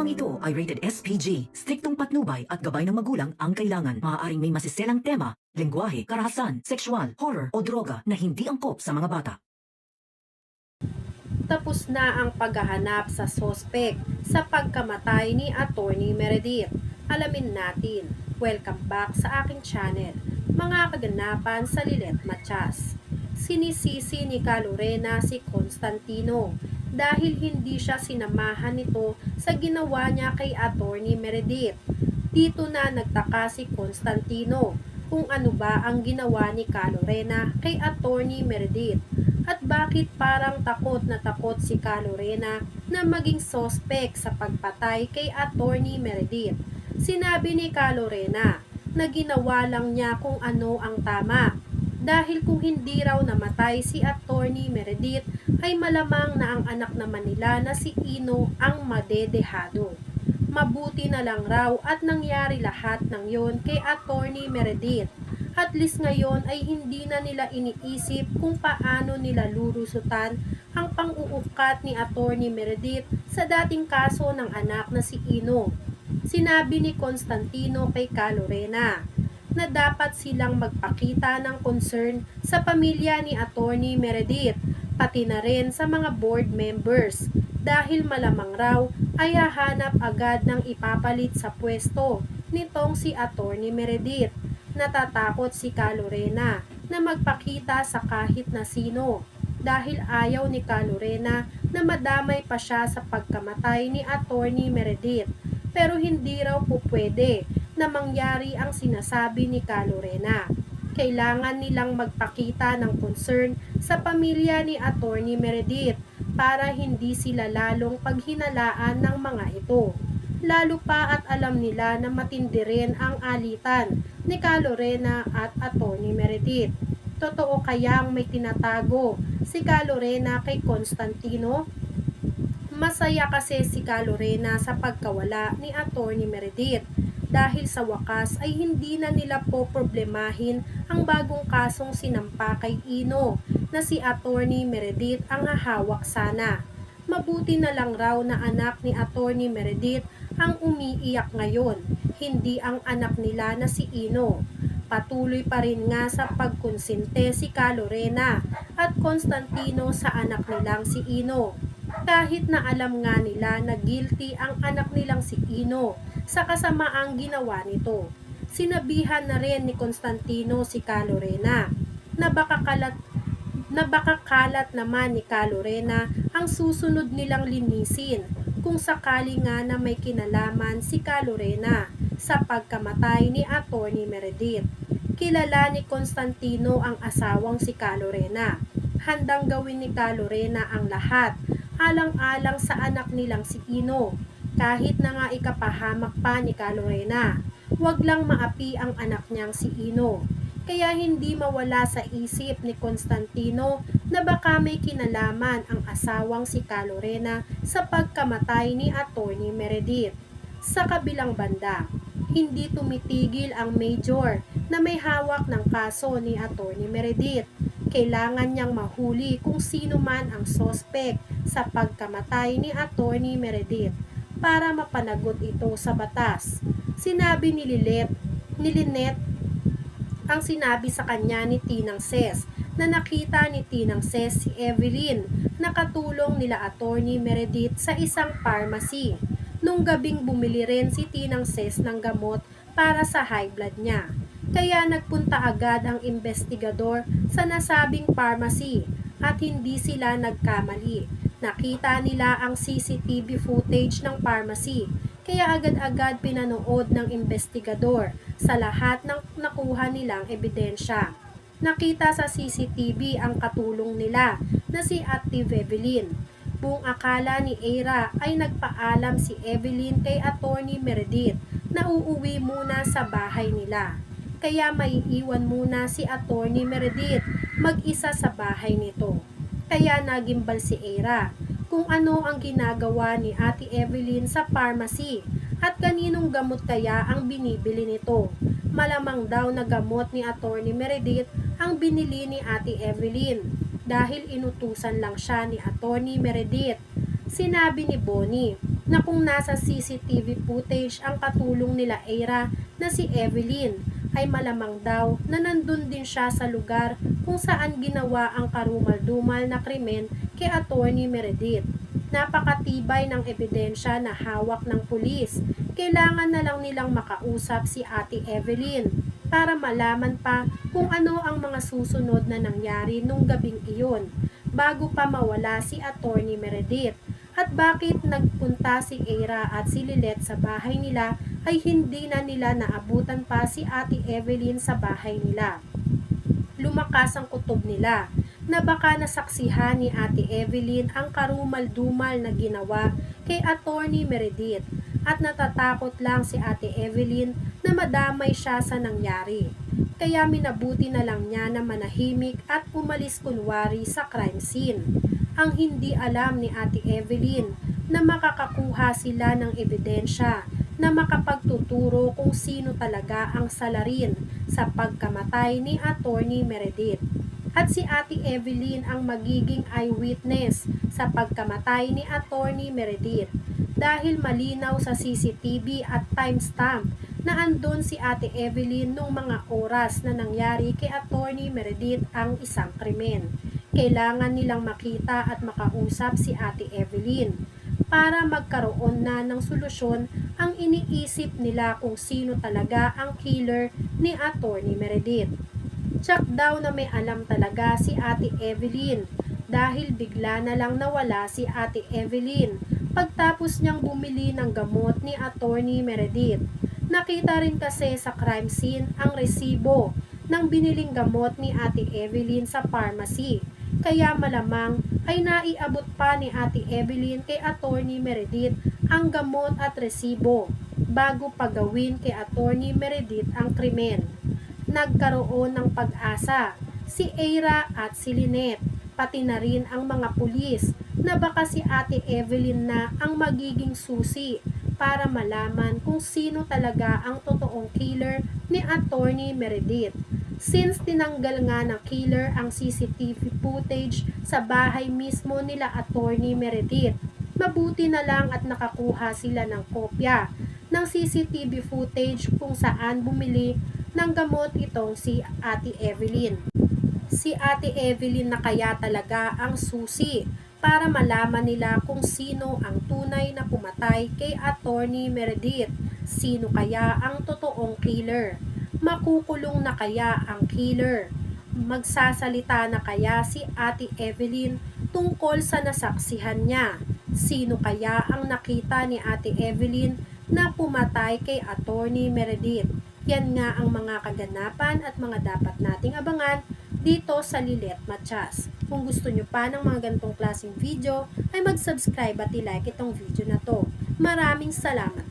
Programang ito ay rated SPG, striktong patnubay at gabay ng magulang ang kailangan. Maaaring may masiselang tema, lengguwahe, karahasan, sexual, horror o droga na hindi angkop sa mga bata. Tapos na ang paghahanap sa sospek sa pagkamatay ni Attorney Meredith. Alamin natin. Welcome back sa aking channel. Mga kaganapan sa Lilet Matias. Sinisisi ni Calorena si Constantino dahil hindi siya sinamahan nito sa ginawa niya kay Attorney Meredith. Dito na nagtaka si Constantino kung ano ba ang ginawa ni Calorena kay Attorney Meredith at bakit parang takot na takot si Calorena na maging sospek sa pagpatay kay Attorney Meredith. Sinabi ni Calorena na ginawa lang niya kung ano ang tama dahil kung hindi raw namatay si Attorney Meredith ay malamang na ang anak naman nila na si Ino ang madedehado. Mabuti na lang raw at nangyari lahat ng yon kay Attorney Meredith. At least ngayon ay hindi na nila iniisip kung paano nila lulusutan ang pang-uukat ni Attorney Meredith sa dating kaso ng anak na si Ino. Sinabi ni Constantino kay Calorena na dapat silang magpakita ng concern sa pamilya ni Attorney Meredith, pati na rin sa mga board members, dahil malamang raw ay hahanap agad ng ipapalit sa pwesto nitong si Attorney Meredith. Natatakot si Calorena na magpakita sa kahit na sino dahil ayaw ni Calorena na madamay pa siya sa pagkamatay ni Attorney Meredith, pero hindi raw po pwede na mangyari ang sinasabi ni Calorena. Kailangan nilang magpakita ng concern sa pamilya ni Attorney Meredith para hindi sila lalong paghinalaan ng mga ito. Lalo pa at alam nila na matindi rin ang alitan ni Calorena at Attorney Meredith. Totoo kayang may tinatago si Calorena kay Constantino? Masaya kasi si Calorena sa pagkawala ni Attorney Meredith dahil sa wakas ay hindi na nila poproblemahin ang bagong kasong sinampa kay Ino na si Attorney Meredith ang hahawak sana. Mabuti na lang raw na anak ni Attorney Meredith ang umiiyak ngayon, hindi ang anak nila na si Ino. Patuloy pa rin nga sa pagkonsinte si Calorena at Constantino sa anak nilang si Ino. Kahit na alam nga nila na guilty ang anak nilang si Ino sa kasamaang ginawa nito. Sinabihan na rin ni Constantino si Calorena na baka kalat naman ni Calorena ang susunod nilang linisin kung sakali nga na may kinalaman si Calorena sa pagkamatay ni Attorney Meredith. Kilala ni Constantino ang asawang si Calorena. Handang gawin ni Calorena ang lahat alang-alang sa anak nilang si Ino. Kahit na nga ikapahamak pa ni Calorena, wag lang maapi ang anak niyang si Ino. Kaya hindi mawala sa isip ni Constantino na baka may kinalaman ang asawang si Calorena sa pagkamatay ni Attorney Meredith. Sa kabilang banda, hindi tumitigil ang major na may hawak ng kaso ni Attorney Meredith. Kailangan niyang mahuli kung sino man ang sospek sa pagkamatay ni Attorney Meredith para mapanagot ito sa batas. Sinabi ni Lynette ang sinabi sa kanya ni Tinang Ses na nakita ni Tinang Ses si Evelyn na katulong nila Attorney Meredith sa isang pharmacy. Nung gabing bumili rin si Tinang Ses ng gamot para sa high blood niya. Kaya nagpunta agad ang investigador sa nasabing pharmacy at hindi sila nagkamali. Nakita nila ang CCTV footage ng pharmacy, kaya agad-agad pinanood ng investigador sa lahat ng nakuha nilang ebidensya. Nakita sa CCTV ang katulong nila na si Ate Evelyn. Buong akala ni Eira ay nagpaalam si Evelyn kay Attorney Meredith na uuwi muna sa bahay nila. Kaya maiiwan muna si Attorney Meredith mag-isa sa bahay nito. Kaya nagimbal si Eira kung ano ang ginagawa ni Ate Evelyn sa pharmacy at kaninong gamot kaya ang binibili nito. Malamang daw na gamot ni Attorney Meredith ang binili ni Ate Evelyn dahil inutusan lang siya ni Attorney Meredith. Sinabi ni Bonnie na kung nasa CCTV footage ang katulong nila Ira na si Evelyn, ay malamang daw na nandun din siya sa lugar kung saan ginawa ang karumal-dumal na krimen kay Attorney Meredith. Napakatibay ng ebidensya na hawak ng pulis. Kailangan na lang nilang makausap si Ate Evelyn para malaman pa kung ano ang mga susunod na nangyari nung gabing iyon bago pa mawala si Attorney Meredith. At bakit nagpunta si Ira at si Lilet sa bahay nila ay hindi na nila naabutan pa si Ate Evelyn sa bahay nila. Lumakas ang kutob nila na baka nasaksihan ni Ate Evelyn ang karumal-dumal na ginawa kay Attorney Meredith at natatakot lang si Ate Evelyn na madamay siya sa nangyari. Kaya minabuti na lang niya na manahimik at umalis kunwari sa crime scene. Ang hindi alam ni Ate Evelyn na makakakuha sila ng ebidensya na makapagtuturo kung sino talaga ang salarin sa pagkamatay ni Attorney Meredith. At si Ate Evelyn ang magiging eyewitness sa pagkamatay ni Attorney Meredith dahil malinaw sa CCTV at timestamp na andun si Ate Evelyn nung mga oras na nangyari kay Attorney Meredith ang isang krimen. Kailangan nilang makita at makausap si Ate Evelyn para magkaroon na ng solusyon ang iniisip nila kung sino talaga ang killer ni Attorney Meredith. Tsak daw na may alam talaga si Ate Evelyn dahil bigla na lang nawala si Ate Evelyn pagtapos niyang bumili ng gamot ni Attorney Meredith. Nakita rin kasi sa crime scene ang resibo ng biniling gamot ni Ate Evelyn sa pharmacy. Kaya malamang ay naiabot pa ni Ate Evelyn kay Attorney Meredith ang gamot at resibo bago pagawin kay Attorney Meredith ang krimen. Nagkaroon ng pag-asa si Ira at si Lynette, pati na rin ang mga pulis na baka si Ate Evelyn na ang magiging susi para malaman kung sino talaga ang totoong killer ni Attorney Meredith. Since tinanggal nga ng killer ang CCTV footage sa bahay mismo nila Attorney Meredith, mabuti na lang at nakakuha sila ng kopya ng CCTV footage kung saan bumili ng gamot itong si Ate Evelyn. Si Ate Evelyn na kaya talaga ang susi para malaman nila kung sino ang tunay na pumatay kay Attorney Meredith. Sino kaya ang totoong killer? Makukulong na kaya ang killer? Magsasalita na kaya si Ate Evelyn tungkol sa nasaksihan niya? Sino kaya ang nakita ni Ate Evelyn na pumatay kay Attorney Meredith? Yan nga ang mga kaganapan at mga dapat nating abangan dito sa Lilet Matias. Kung gusto nyo pa ng mga ganitong klaseng video, ay mag-subscribe at i-like itong video na to. Maraming salamat